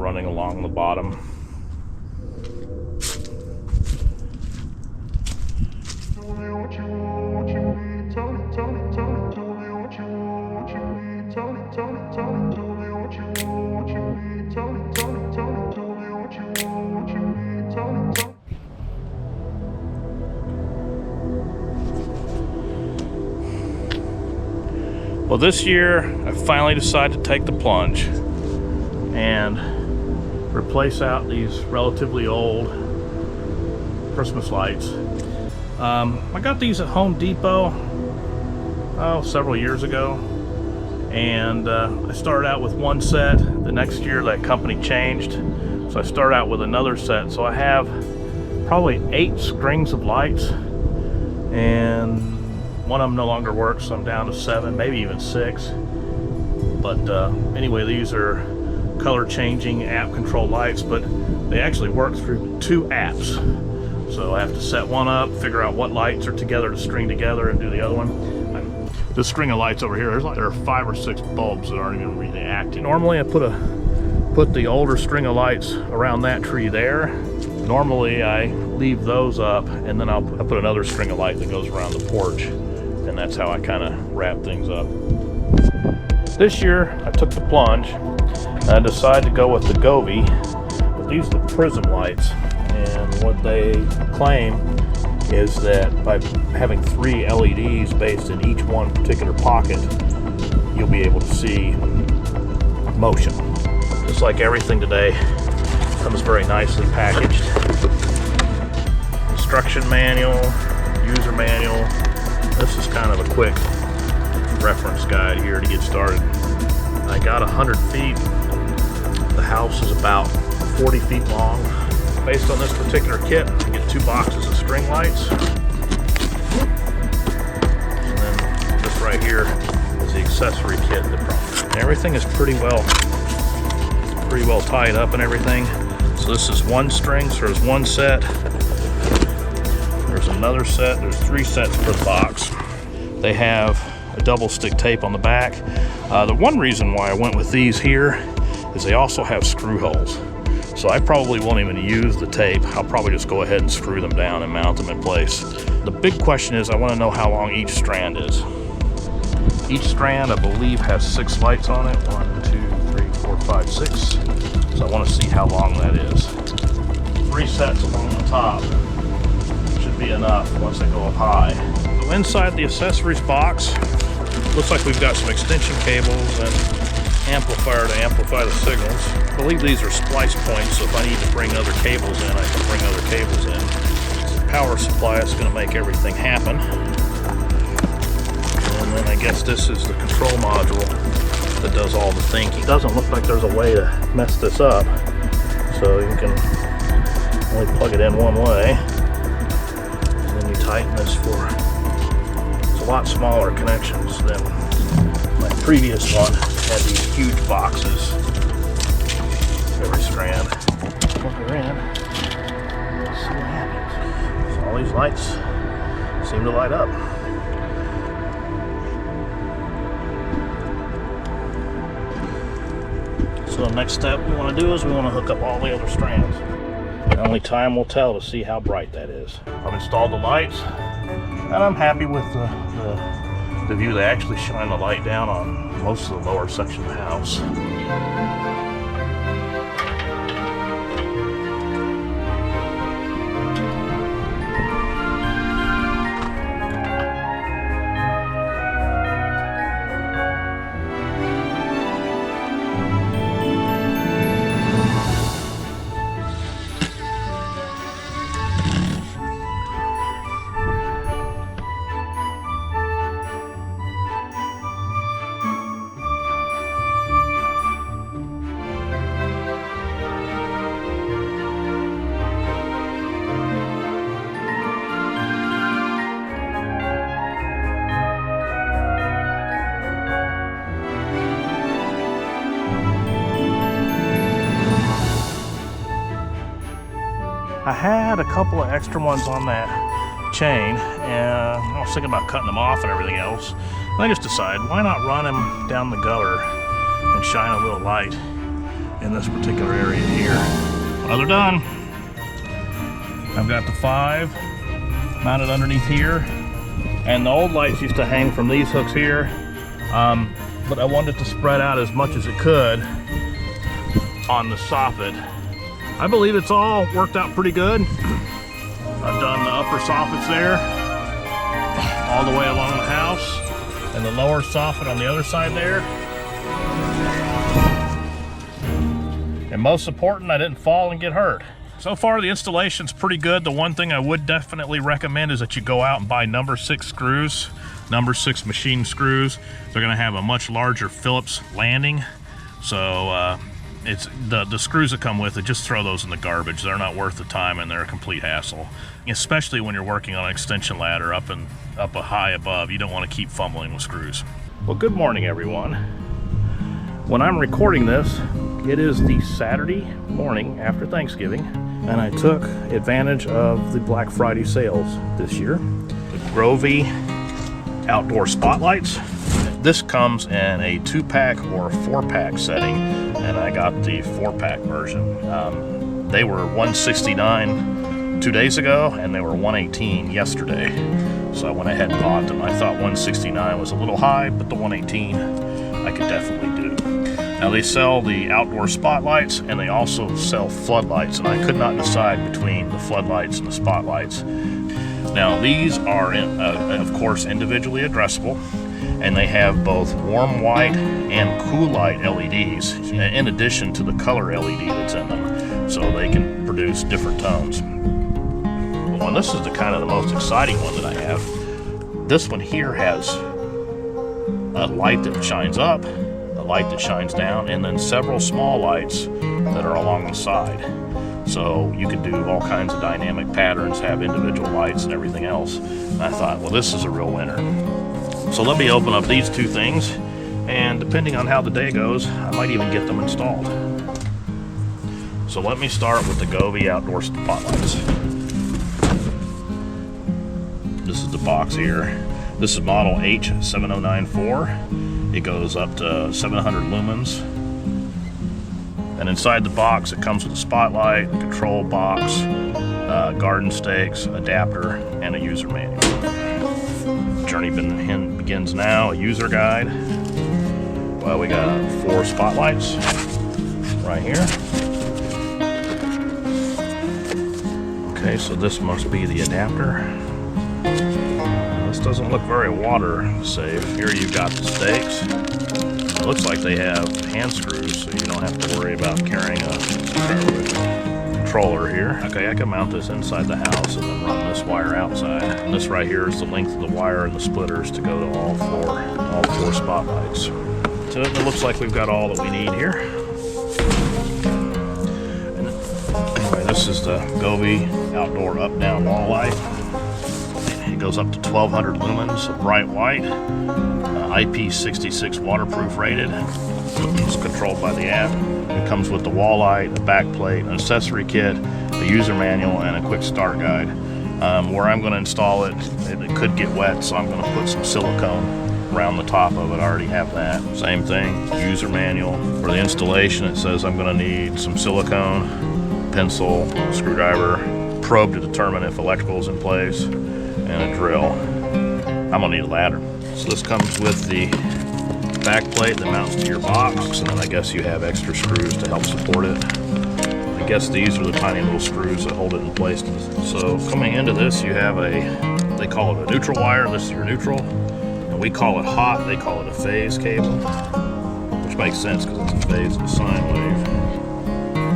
running along the bottom. Well, this year I finally decided to take the plunge and replace out these relatively old Christmas lights. I got these at Home Depot several years ago, and I started out with one set. The next year that company changed, so I started out with another set. So I have probably 8 strings of lights, and one of them no longer works, so I'm down to 7, maybe even 6. But anyway, these are color changing app control lights, but they actually work through 2 apps. So I have to set one up, figure out what lights are together to string together, and do the other one. This string of lights over here, there are 5 or 6 bulbs that aren't even really active. Normally I put the older string of lights around that tree there. Normally I leave those up, and then I'll put another string of light that goes around the porch. And that's how I kind of wrap things up. This year, I took the plunge, and I decided to go with the Govee. But these are the Prism lights, and what they claim is that by having 3 LEDs based in each one particular pocket, you'll be able to see motion. Just like everything today, comes very nicely packaged. Instruction manual, user manual. This is kind of a quick reference guide here to get started. I got 100 feet. The house is about 40 feet long. Based on this particular kit, you get 2 boxes of string lights. And then this right here is the accessory kit. And everything is pretty well tied up and everything. So this is 1 string, so there's 1 set. There's another set. There's 3 sets per box. They have a double stick tape on the back. The one reason why I went with these here is they also have screw holes. So I probably won't even use the tape. I'll probably just go ahead and screw them down and mount them in place. The big question is I want to know how long each strand is. Each strand, I believe, has 6 lights on it. 1, 2, 3, 4, 5, 6. So I want to see how long that is. 3 sets along the top should be enough once they go up high. So inside the accessories box, looks like we've got some extension cables and amplifier to amplify the signals. I believe these are splice points, so if I need to bring other cables in, I can bring other cables in. The power supply is going to make everything happen. And then I guess this is the control module that does all the thinking. It doesn't look like there's a way to mess this up, so you can only plug it in one way. And then you tighten this for, it's a lot smaller connections than my previous one. Had these huge boxes, every strand. Plug her in, let's see what happens. So all these lights seem to light up. So the next step we want to do is we want to hook up all the other strands. And only time will tell to see how bright that is. I've installed the lights, and I'm happy with the view. They actually shine the light down on most of the lower section of the house. I had a couple of extra ones on that chain, and I was thinking about cutting them off and everything else. And I just decided, why not run them down the gutter and shine a little light in this particular area here. Well, they're done. I've got the 5 mounted underneath here, and the old lights used to hang from these hooks here, but I wanted to spread out as much as it could on the soffit. I believe it's all worked out pretty good. I've done the upper soffits there all the way along the house, and the lower soffit on the other side there. And most important, I didn't fall and get hurt. So far, the installation's pretty good. The one thing I would definitely recommend is that you go out and buy number 6 screws, number 6 machine screws. They're gonna have a much larger Phillips landing. So it's the screws that come with it, just throw those in the garbage. They're not worth the time, and they're a complete hassle. Especially when you're working on an extension ladder up a high above. You don't want to keep fumbling with screws. Well, good morning, everyone. When I'm recording this, it is the Saturday morning after Thanksgiving, and I took advantage of the Black Friday sales this year. The Govee outdoor spotlights. This comes in a 2-pack or 4-pack setting, and I got the 4-pack version. They were $169 2 days ago, and they were $118 yesterday. So I went ahead and bought them. I thought $169 was a little high, but the $118 I could definitely do. Now they sell the outdoor spotlights, and they also sell floodlights, and I could not decide between the floodlights and the spotlights. Now these are, of course, individually addressable, and they have both warm white and cool light LEDs, in addition to the color LED that's in them, so they can produce different tones. Well, and this is the kind of the most exciting one that I have. This one here has a light that shines up, a light that shines down, and then several small lights that are along the side. So you can do all kinds of dynamic patterns, have individual lights and everything else. And I thought, well, this is a real winner. So let me open up these 2 things, and depending on how the day goes, I might even get them installed. So let me start with the Govee outdoor spotlights. This is the box here. This is model H7094. It goes up to 700 lumens. And inside the box, it comes with a spotlight, a control box, garden stakes, adapter, and a user manual. Journey begins now, a user guide. Well, we got 4 spotlights right here. Okay, so this must be the adapter. This doesn't look very water safe. Here you've got the stakes. It looks like they have hand screws, so you don't have to worry about carrying a controller here. Okay, I can mount this inside the house and then run this wire outside. And this right here is the length of the wire and the splitters to go to all four spotlights. So it looks like we've got all that we need here. And anyway, this is the Govee outdoor up-down wall light. It goes up to 1200 lumens of bright white, IP66 waterproof rated. It's controlled by the app. It comes with the wall light, a back plate, an accessory kit, a user manual, and a quick start guide. Where I'm going to install it, it could get wet, so I'm going to put some silicone around the top of it. I already have that. Same thing, user manual. For the installation, it says I'm going to need some silicone, pencil, screwdriver, probe to determine if electrical is in place, and a drill. I'm going to need a ladder. So this comes with the back plate that mounts to your box, and then I guess you have extra screws to help support it. I guess these are the tiny little screws that hold it in place. So coming into this, you have they call it a neutral wire. This is your neutral, and we call it hot. They call it a phase cable, which makes sense because it's a phase of a sine wave.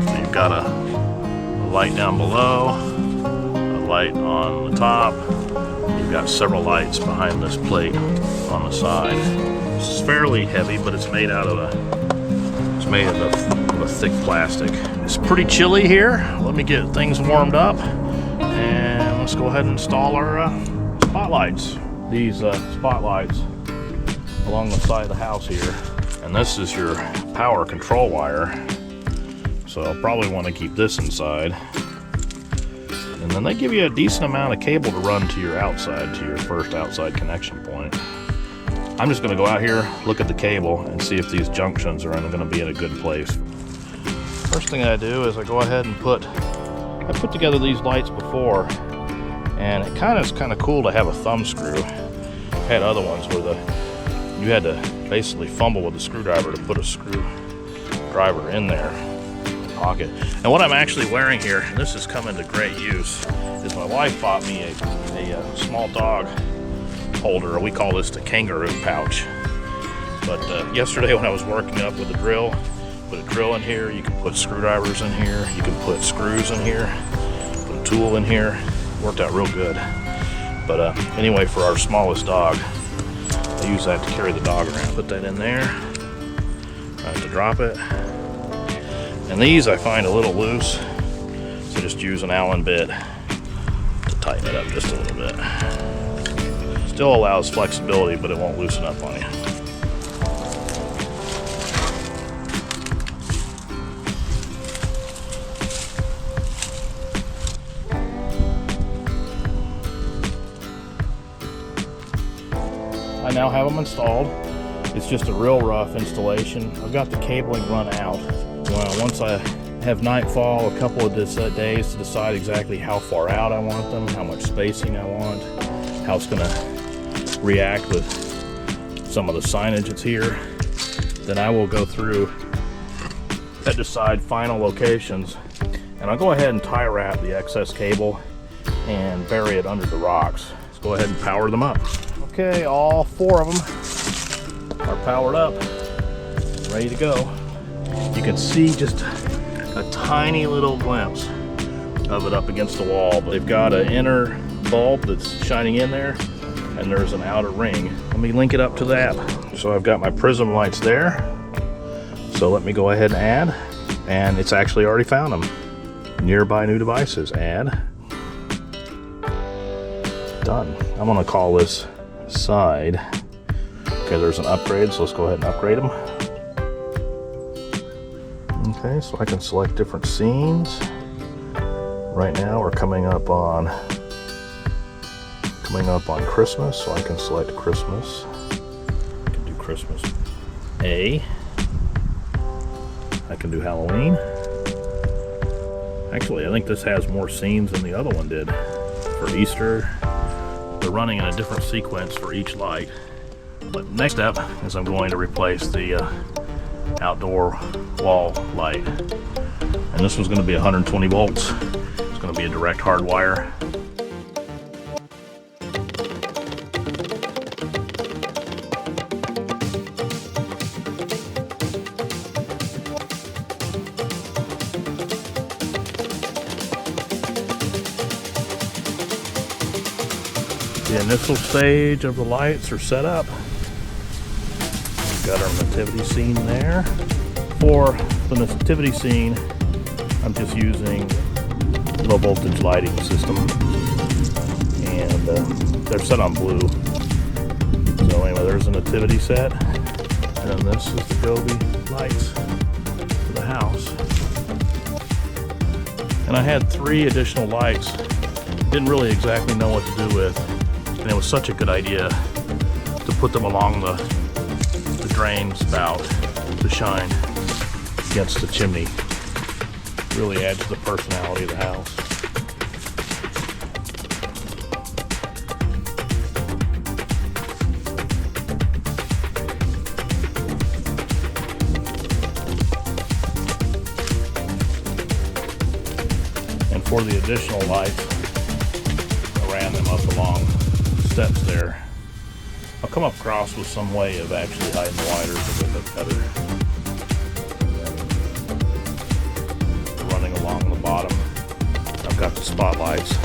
So you've got a light down below, a light on the top. You've got several lights behind this plate on the side. This is fairly heavy, but it's made out of a thick plastic. It's pretty chilly here. Let me get things warmed up, and let's go ahead and install our spotlights. These spotlights along the side of the house here, and this is your power control wire. So I'll probably want to keep this inside. And then they give you a decent amount of cable to run to your outside, to your first outside connection point. I'm just going to go out here, look at the cable, and see if these junctions are going to be in a good place. First thing I do is I go ahead and I put together these lights before, and it is kind of cool to have a thumb screw. I've had other ones where you had to basically fumble with the screwdriver to put a screwdriver in there, pocket. And what I'm actually wearing here, and this has come into great use, is my wife bought me a small dog holder. We call this the kangaroo pouch. But yesterday when I was working up with the drill, put a drill in here, you can put screwdrivers in here, you can put screws in here, put a tool in here. Worked out real good. But anyway, for our smallest dog, I use that to carry the dog around. Put that in there, I have to drop it. And these I find a little loose, so just use an Allen bit to tighten it up just a little bit. Still allows flexibility, but it won't loosen up on you. I now have them installed. It's just a real rough installation. I've got the cabling run out. Once I have nightfall, a couple of days to decide exactly how far out I want them, how much spacing I want, how it's going to react with some of the signage that's here, then I will go through and decide final locations. And I'll go ahead and tie wrap the excess cable and bury it under the rocks. Let's go ahead and power them up. Okay, all 4 of them are powered up, ready to go. You can see just a tiny little glimpse of it up against the wall, but they've got an inner bulb that's shining in there, and there's an outer ring. Let me link it up to that. So I've got my Prism lights there. So let me go ahead and add, and it's actually already found them. Nearby new devices, add. Done. I'm gonna call this side. Okay, there's an upgrade, so let's go ahead and upgrade them. Okay, so I can select different scenes. Right now we're coming up on Christmas, so I can select Christmas. I can do Christmas A. I can do Halloween. Actually, I think this has more scenes than the other one did. For Easter, they're running in a different sequence for each light. But next step is I'm going to replace the outdoor wall light. And this one's going to be 120 volts. It's going to be a direct hard wire. The initial stage of the lights are set up. We've got our nativity scene there. For the nativity scene, I'm just using low voltage lighting system, and they're set on blue. So anyway, there's a nativity set, and then this is the Govee lights for the house. And I had 3 additional lights. Didn't really exactly know what to do with. And it was such a good idea to put them along the drain spout to shine against the chimney. Really adds to the personality of the house. And for the additional lights, I ran them up along steps there. I'll come up across with some way of actually hiding the wires a little bit better. Running along the bottom, I've got the spotlights.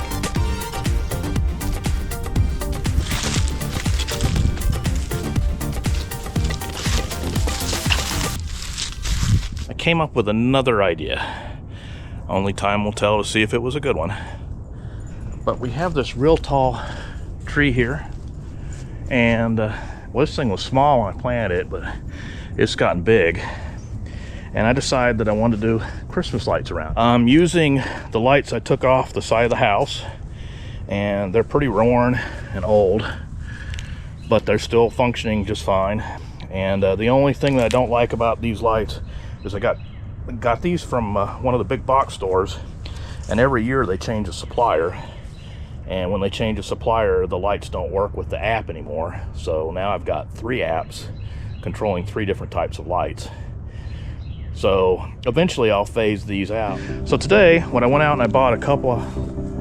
I came up with another idea. Only time will tell to see if it was a good one. But we have this real tall tree here, and well, this thing was small when I planted it, but it's gotten big, and I decided that I wanted to do Christmas lights around. I'm using the lights I took off the side of the house, and they're pretty worn and old, but they're still functioning just fine. And the only thing that I don't like about these lights is I got got these from one of the big box stores, and every year they change a supplier, and when they change a supplier, the lights don't work with the app anymore. So now I've got 3 apps controlling 3 different types of lights. So eventually I'll phase these out. So today, when I went out and I bought a couple of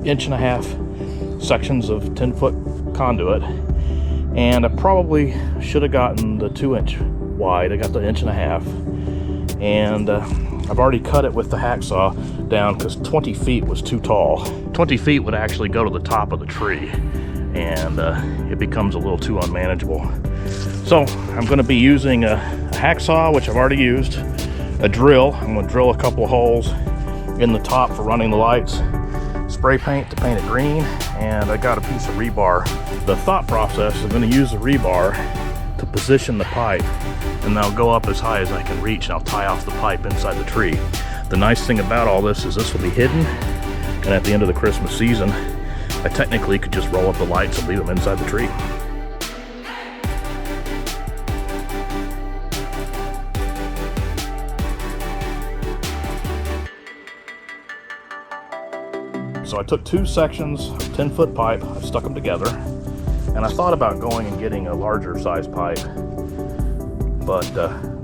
1.5 inch sections of 10-foot conduit, and I probably should have gotten the 2-inch wide. I got the 1.5 inch, and I've already cut it with the hacksaw down because 20 feet was too tall. 20 feet would actually go to the top of the tree, and it becomes a little too unmanageable. So I'm going to be using a hacksaw, which I've already used, a drill. I'm going to drill a couple of holes in the top for running the lights, spray paint to paint it green, and I got a piece of rebar. The thought process is I'm going to use the rebar to position the pipe, and I'll go up as high as I can reach, and I'll tie off the pipe inside the tree. The nice thing about all this is this will be hidden, and at the end of the Christmas season, I technically could just roll up the lights and leave them inside the tree. So I took 2 sections of 10-foot pipe, I stuck them together, and I thought about going and getting a larger size pipe, but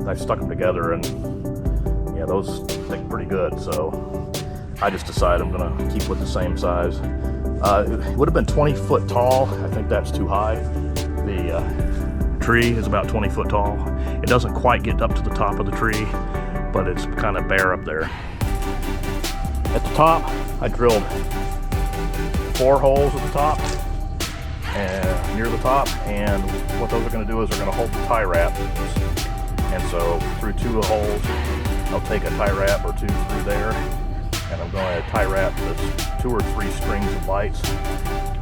I stuck them together, and yeah, those stick pretty good, so I just decided I'm gonna keep with the same size. It would have been 20 foot tall. I think that's too high. The tree is about 20 foot tall. It doesn't quite get up to the top of the tree, but it's kind of bare up there. At the top, I drilled 4 holes at the top and near the top, and what those are going to do is they're going to hold the tie wrap. And so through 2 holes, I'll take a tie wrap or 2 through there, and I'm going to tie wrap this 2 or 3 strings of lights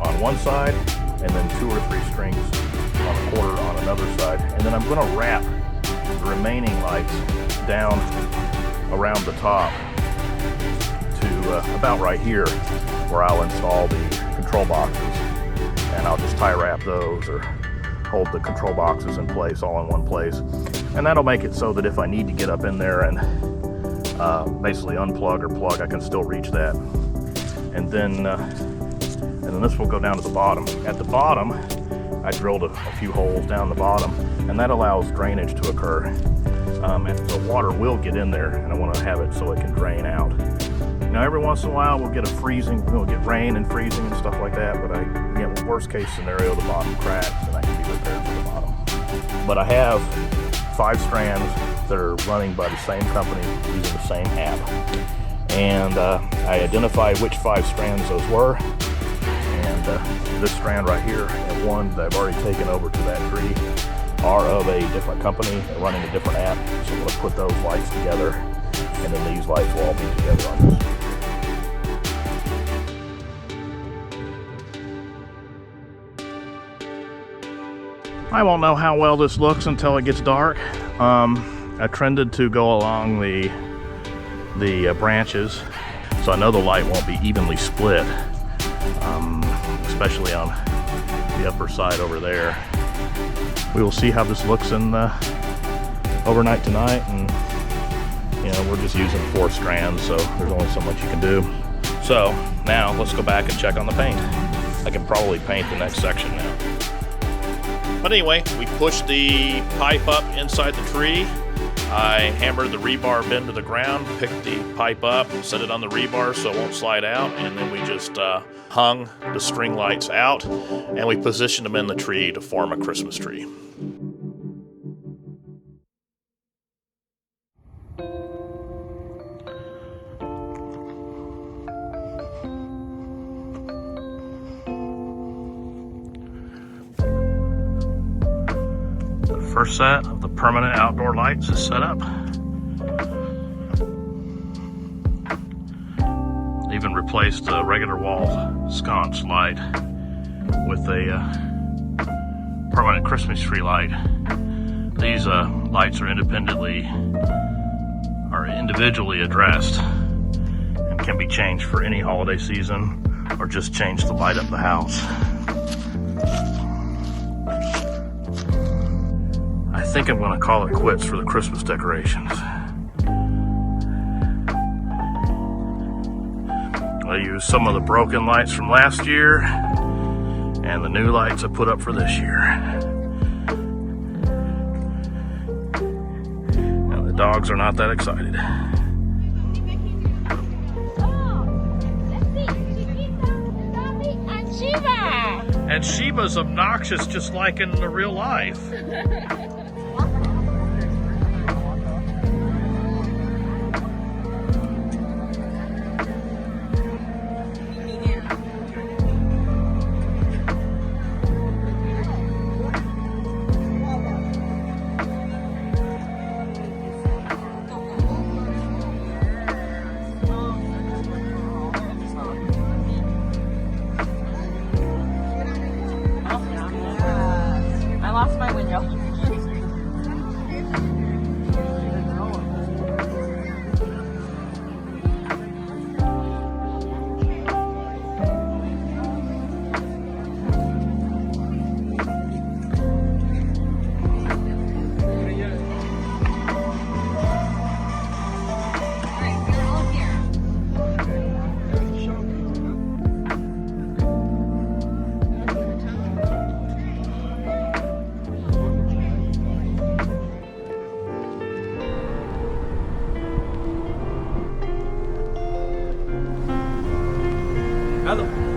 on one side, and then 2 or 3 strings on a quarter on another side. And then I'm going to wrap the remaining lights down around the top to about right here, where I'll install the control boxes, and I'll just tie wrap those or hold the control boxes in place, all in one place. And that'll make it so that if I need to get up in there and basically unplug or plug, I can still reach that. And then this will go down to the bottom. At the bottom, I drilled a few holes down the bottom, and that allows drainage to occur. And the water will get in there, and I want to have it so it can drain out. Now, every once in a while, we'll get we'll get rain and freezing and stuff like that, but worst case scenario, the bottom cracks, and I can be repaired for the bottom. But I have 5 strands that are running by the same company using the same app. And I identified which 5 strands those were. And this strand right here and one that I've already taken over to that tree are of a different company and running a different app. So I'm going to put those lights together, and then these lights will all be together on this. I won't know how well this looks until it gets dark. I trended to go along the branches, so I know the light won't be evenly split, especially on the upper side over there. We will see how this looks in overnight tonight, and we're just using 4 strands, so there's only so much you can do. So now let's go back and check on the paint. I can probably paint the next section now. But anyway, we pushed the pipe up inside the tree. I hammered the rebar bend to the ground, picked the pipe up, set it on the rebar so it won't slide out, and then we just hung the string lights out, and we positioned them in the tree to form a Christmas tree. First set of the permanent outdoor lights is set up. Even replaced the regular wall sconce light with a permanent Christmas tree light. These lights are individually addressed and can be changed for any holiday season, or just change to light up the house. I think I'm going to call it quits for the Christmas decorations. you some of the broken lights from last year and the new lights I put up for this year. Now the dogs are not that excited. And Sheba's obnoxious just like in the real life. Hello.